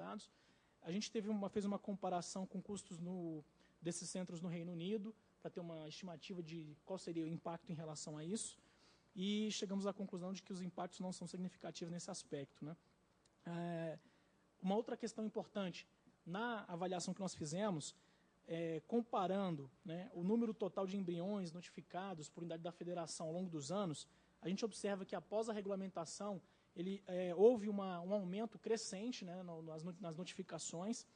certificados. A gente fez uma comparação com custos desses centros no Reino Unido, para ter uma estimativa de qual seria o impacto em relação a isso, e chegamos à conclusão de que os impactos não são significativos nesse aspecto, né? Uma outra questão importante, na avaliação que nós fizemos, comparando, né, o número total de embriões notificados por unidade da federação ao longo dos anos, a gente observa que após a regulamentação, houve um aumento crescente, né, nas notificações,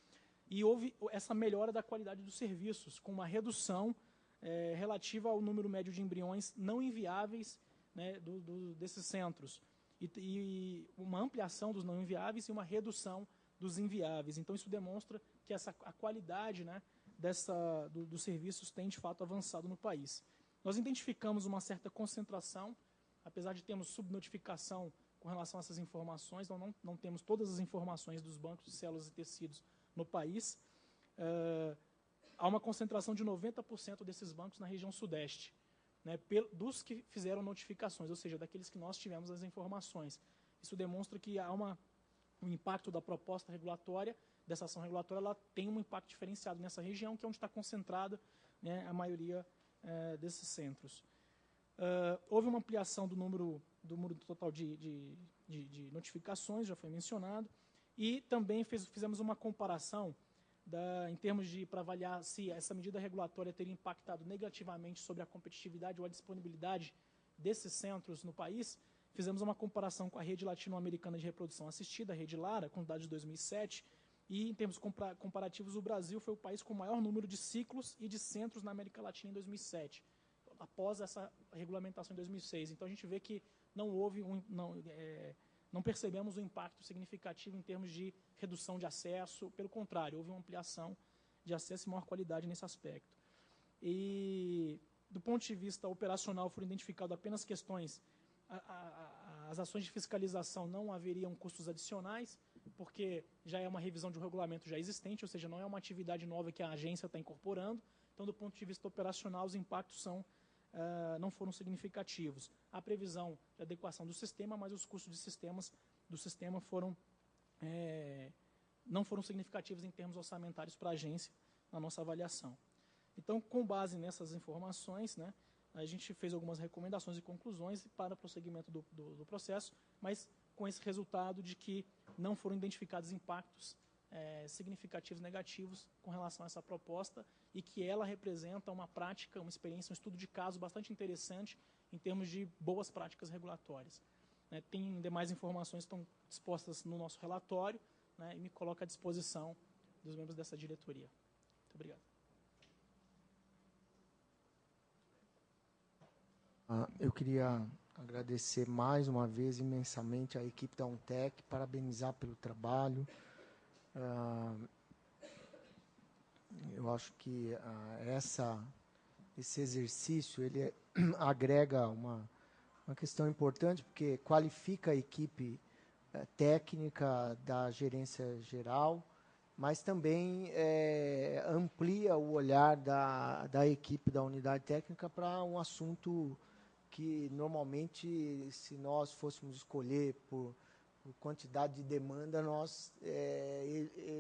e houve essa melhora da qualidade dos serviços, com uma redução relativa ao número médio de embriões não inviáveis, né, desses centros, e uma ampliação dos não inviáveis e uma redução dos inviáveis. Então, isso demonstra que a qualidade, né, dos serviços tem, de fato, avançado no país. Nós identificamos uma certa concentração, apesar de termos subnotificação com relação a essas informações, não temos todas as informações dos bancos de células e tecidos no país. Há uma concentração de 90% desses bancos na região sudeste, né, dos que fizeram notificações, ou seja, daqueles que nós tivemos as informações. Isso demonstra que há o impacto da proposta regulatória, dessa ação regulatória, ela tem um impacto diferenciado nessa região, que é onde está concentrada, né, a maioria desses centros. Houve uma ampliação do número total de notificações, já foi mencionado, e também fizemos uma comparação em termos para avaliar se essa medida regulatória teria impactado negativamente sobre a competitividade ou a disponibilidade desses centros no país. Fizemos uma comparação com a Rede Latino-Americana de Reprodução Assistida, a Rede Lara, com dados de 2007, e em termos comparativos, o Brasil foi o país com o maior número de ciclos e de centros na América Latina em 2007, após essa regulamentação em 2006. Então, a gente vê que não percebemos um impacto significativo em termos de redução de acesso, pelo contrário, houve uma ampliação de acesso e maior qualidade nesse aspecto. E, do ponto de vista operacional, foram identificadas apenas questões, as ações de fiscalização não haveriam custos adicionais, porque já é uma revisão de um regulamento já existente, ou seja, não é uma atividade nova que a agência está incorporando. Então, do ponto de vista operacional, os impactos não foram significativos. Há previsão de adequação do sistema, mas os custos do sistema não foram significativos em termos orçamentários para a agência, na nossa avaliação. Então, com base nessas informações, né, a gente fez algumas recomendações e conclusões para o prosseguimento do processo, mas com esse resultado de que não foram identificados impactos significativos negativos com relação a essa proposta, e que ela representa uma prática, uma experiência, um estudo de caso bastante interessante em termos de boas práticas regulatórias. Tem demais informações que estão dispostas no nosso relatório, né, e me coloco à disposição dos membros dessa diretoria. Muito obrigado. Eu queria agradecer mais uma vez imensamente a equipe da UNTEC, parabenizar pelo trabalho. Eu acho que esse exercício ele agrega uma questão importante, porque qualifica a equipe técnica da gerência geral, mas também amplia o olhar da equipe da unidade técnica para um assunto que, normalmente, se nós fôssemos escolher por quantidade de demanda, nós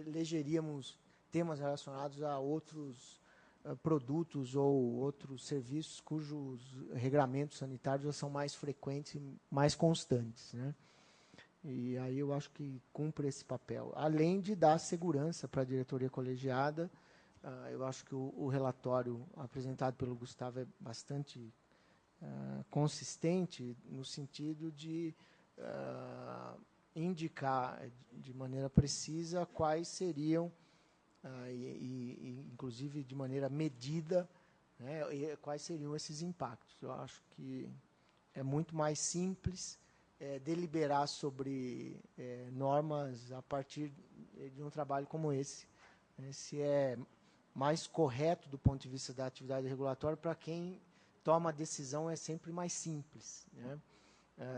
elegeríamos temas relacionados a outros produtos ou outros serviços cujos regramentos sanitários já são mais frequentes e mais constantes, né? E aí eu acho que cumpre esse papel. Além de dar segurança para a diretoria colegiada, eu acho que o relatório apresentado pelo Gustavo é bastante consistente, no sentido de indicar de maneira precisa quais seriam, inclusive de maneira medida, né, quais seriam esses impactos. Eu acho que é muito mais simples deliberar sobre normas a partir de um trabalho como esse, né, se é mais correto do ponto de vista da atividade regulatória. Para quem toma a decisão é sempre mais simples, né?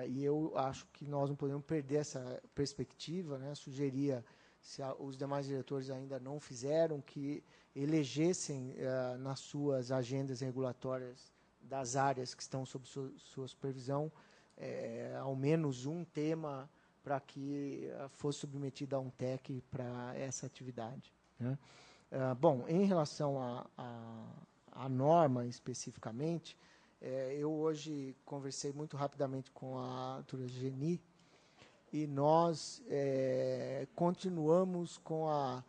E eu acho que nós não podemos perder essa perspectiva, né? Sugeria, se os demais diretores ainda não fizeram, que elegessem nas suas agendas regulatórias das áreas que estão sob sua supervisão, ao menos um tema para que fosse submetida a um TEC para essa atividade, né? Bom, em relação à norma especificamente, eu hoje conversei muito rapidamente com a doutora Geni e nós continuamos com a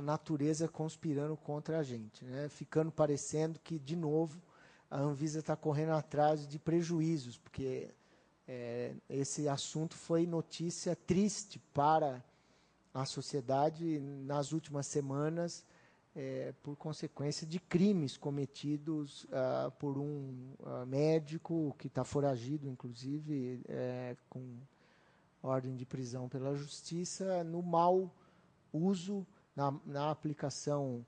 natureza conspirando contra a gente, né? Ficando parecendo que, de novo, a Anvisa está correndo atrás de prejuízos, porque esse assunto foi notícia triste para a sociedade nas últimas semanas, por consequência de crimes cometidos por um médico que está foragido, inclusive, com ordem de prisão pela justiça, no mau uso, na aplicação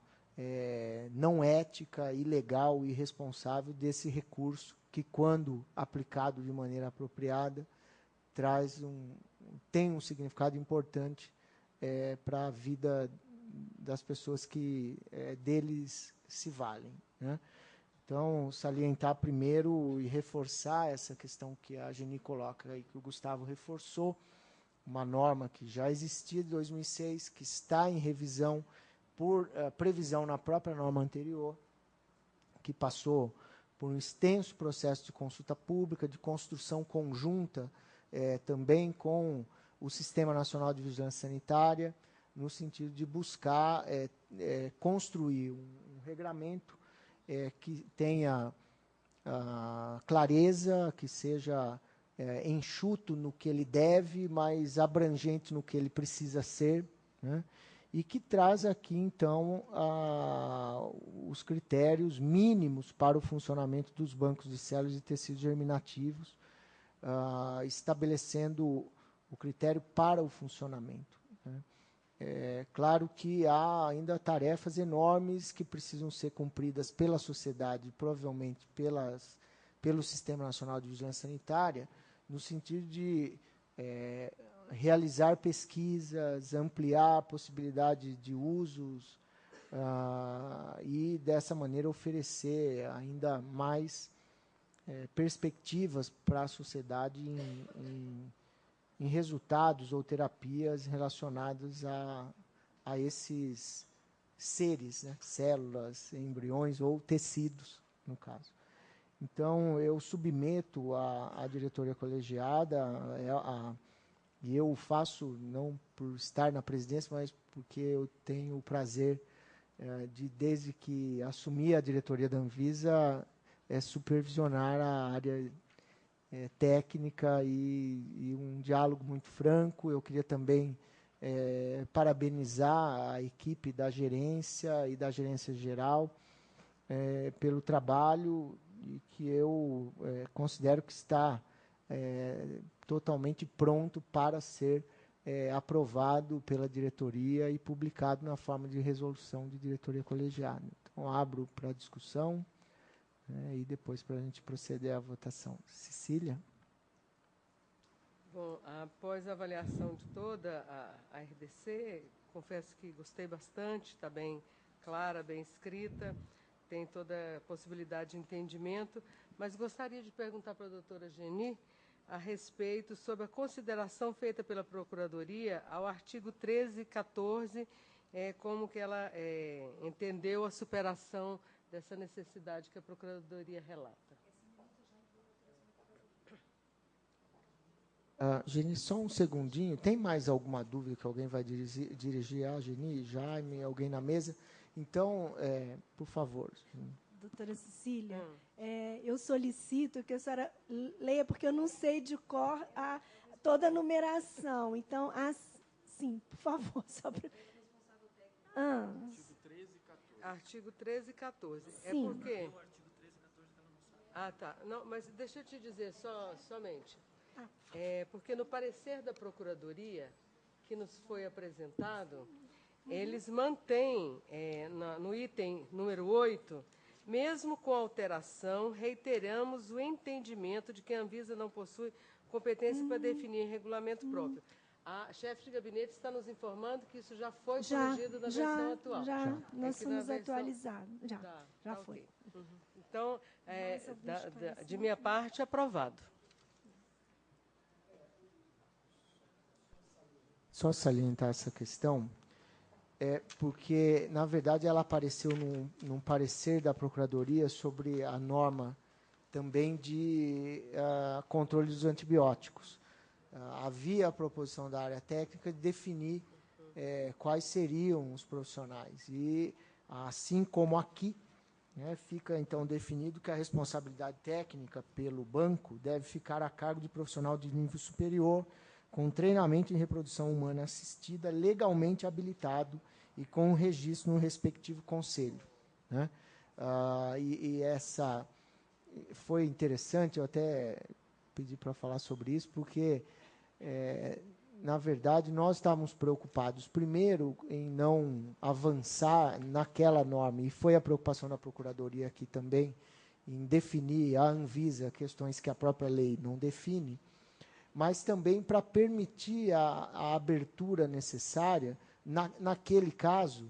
não ética, ilegal e irresponsável desse recurso que, quando aplicado de maneira apropriada, tem um significado importante para a vida das pessoas que deles se valem, né? Então, salientar primeiro e reforçar essa questão que a Geni coloca e que o Gustavo reforçou, uma norma que já existia de 2006, que está em revisão por previsão na própria norma anterior, que passou por um extenso processo de consulta pública, de construção conjunta também com o Sistema Nacional de Vigilância Sanitária, no sentido de buscar construir um regramento que tenha clareza, que seja enxuto no que ele deve, mas abrangente no que ele precisa ser, né? E que traz aqui, então, os critérios mínimos para o funcionamento dos bancos de células e tecidos germinativos, estabelecendo o critério para o funcionamento, né? Claro que há ainda tarefas enormes que precisam ser cumpridas pela sociedade, provavelmente pelo Sistema Nacional de Vigilância Sanitária, no sentido de realizar pesquisas, ampliar a possibilidade de usos e, dessa maneira, oferecer ainda mais perspectivas para a sociedade em resultados ou terapias relacionadas a esses seres, né? Células, embriões ou tecidos, no caso. Então, eu submeto à diretoria colegiada, e eu faço não por estar na presidência, mas porque eu tenho o prazer desde que assumi a diretoria da Anvisa, supervisionar a área técnica e um diálogo muito franco. Eu queria também parabenizar a equipe da gerência e da gerência geral pelo trabalho, e que eu considero que está totalmente pronto para ser aprovado pela diretoria e publicado na forma de resolução de diretoria colegiada. Então, abro para discussão, e depois para a gente proceder à votação. Cecília? Bom, após a avaliação de toda a RDC, confesso que gostei bastante, está bem clara, bem escrita, tem toda a possibilidade de entendimento, mas gostaria de perguntar para a doutora Geni a respeito sobre a consideração feita pela Procuradoria ao artigo 13 e 14, como que ela entendeu a superação dessa necessidade que a Procuradoria relata. Geni, só um segundinho. Tem mais alguma dúvida que alguém vai dirigir a Geni? Jaime, alguém na mesa? Então, por favor. Doutora Cecília, eu solicito que a senhora leia, porque eu não sei de cor toda a numeração. Então, sim, por favor. Só pra... Artigo 13 e 14. Sim. É porque... Tá. Não, mas deixa eu te dizer somente. Porque no parecer da Procuradoria, que nos foi apresentado, eles mantêm, no item número 8, mesmo com alteração, reiteramos o entendimento de que a Anvisa não possui competência para definir regulamento próprio. A chefe de gabinete está nos informando que isso já foi corrigido na versão atual. Nós somos atualizados. Já foi. Okay. Então, de minha parte, aprovado. só salientar essa questão, porque, na verdade, ela apareceu num parecer da Procuradoria sobre a norma também de controle dos antibióticos. Havia a proposição da área técnica de definir quais seriam os profissionais. E, assim como aqui, né, fica, então, definido que a responsabilidade técnica pelo banco deve ficar a cargo de profissional de nível superior, com treinamento em reprodução humana assistida, legalmente habilitado e com registro no respectivo conselho, né? E essa foi interessante, eu até pedi para falar sobre isso, porque, na verdade, nós estávamos preocupados, primeiro, em não avançar naquela norma, e foi a preocupação da Procuradoria aqui também, em definir a Anvisa questões que a própria lei não define, mas também para permitir a abertura necessária, naquele caso,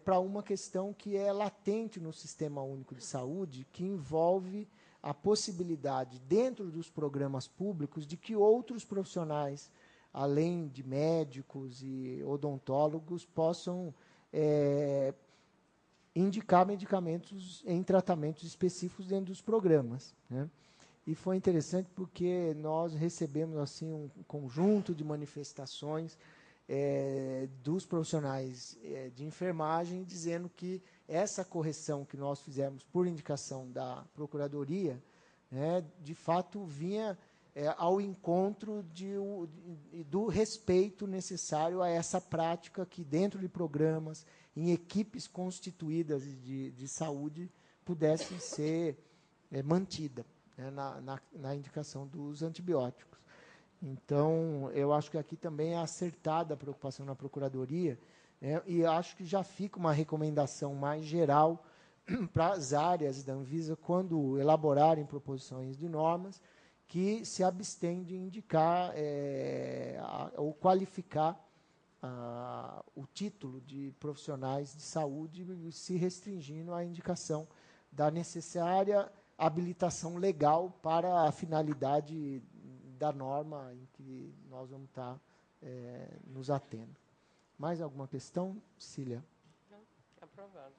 para uma questão que é latente no Sistema Único de Saúde, que envolve a possibilidade, dentro dos programas públicos, de que outros profissionais, além de médicos e odontólogos, possam indicar medicamentos em tratamentos específicos dentro dos programas, né? E foi interessante porque nós recebemos assim um conjunto de manifestações dos profissionais de enfermagem, dizendo que essa correção que nós fizemos por indicação da Procuradoria, né, de fato vinha ao encontro do respeito necessário a essa prática que, dentro de programas, em equipes constituídas de saúde, pudesse ser mantida, né, na indicação dos antibióticos. Então, eu acho que aqui também é acertada a preocupação na Procuradoria, né, e acho que já fica uma recomendação mais geral para as áreas da Anvisa, quando elaborarem proposições de normas, que se abstêm de indicar ou qualificar o título de profissionais de saúde, se restringindo à indicação da necessária habilitação legal para a finalidade da norma em que nós vamos estar nos atendo. Mais alguma questão, Cília? Não, aprovado.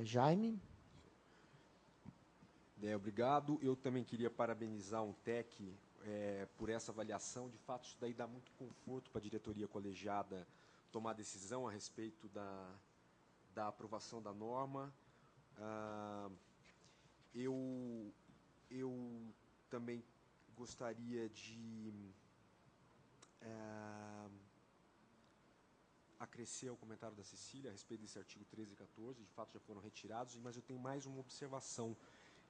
Jaime? Obrigado. Eu também queria parabenizar a UNTEC por essa avaliação. De fato, isso daí dá muito conforto para a diretoria colegiada tomar decisão a respeito da aprovação da norma. Eu também gostaria de acrescer o comentário da Cecília a respeito desse artigo 13 e 14, de fato já foram retirados, mas eu tenho mais uma observação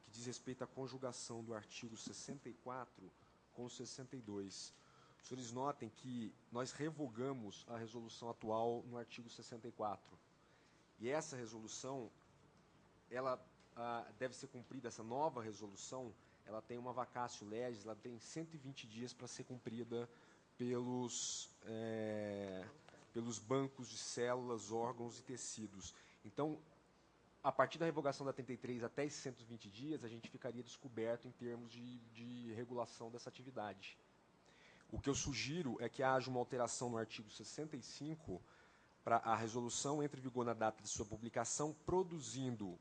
que diz respeito à conjugação do artigo 64 com o 62. Os senhores notem que nós revogamos a resolução atual no artigo 64. E essa resolução, ela deve ser cumprida, essa nova resolução, ela tem uma vacatio legis, ela tem 120 dias para ser cumprida pelos bancos de células, órgãos e tecidos. Então, a partir da revogação da 33 até esses 120 dias, a gente ficaria descoberto em termos de regulação dessa atividade. O que eu sugiro é que haja uma alteração no artigo 65 para a resolução entre em vigor na data de sua publicação, produzindo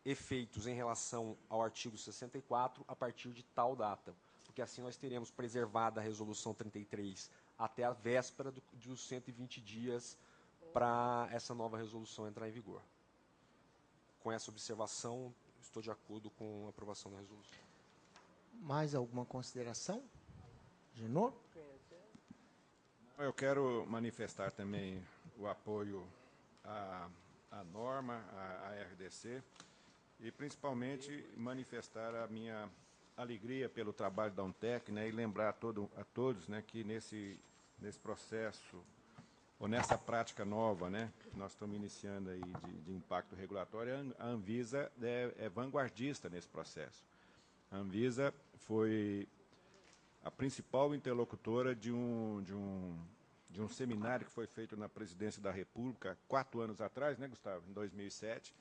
efeitos em relação ao artigo 64 a partir de tal data, porque assim nós teremos preservada a resolução 33 até a véspera dos 120 dias para essa nova resolução entrar em vigor. Com essa observação, estou de acordo com a aprovação da resolução. Mais alguma consideração? Genô? Eu quero manifestar também o apoio à norma, à RDC, e principalmente manifestar a minha alegria pelo trabalho da UNTEC, né, e lembrar a todos, né, que nesse processo, ou nessa prática nova, né, que nós estamos iniciando aí de impacto regulatório, a Anvisa é vanguardista nesse processo. A Anvisa foi a principal interlocutora de um seminário que foi feito na Presidência da República 4 anos atrás, né, Gustavo, em 2007,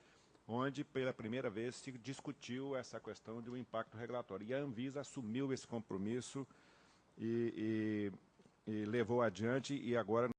onde pela primeira vez se discutiu essa questão de um impacto regulatório. E a Anvisa assumiu esse compromisso e levou adiante, e agora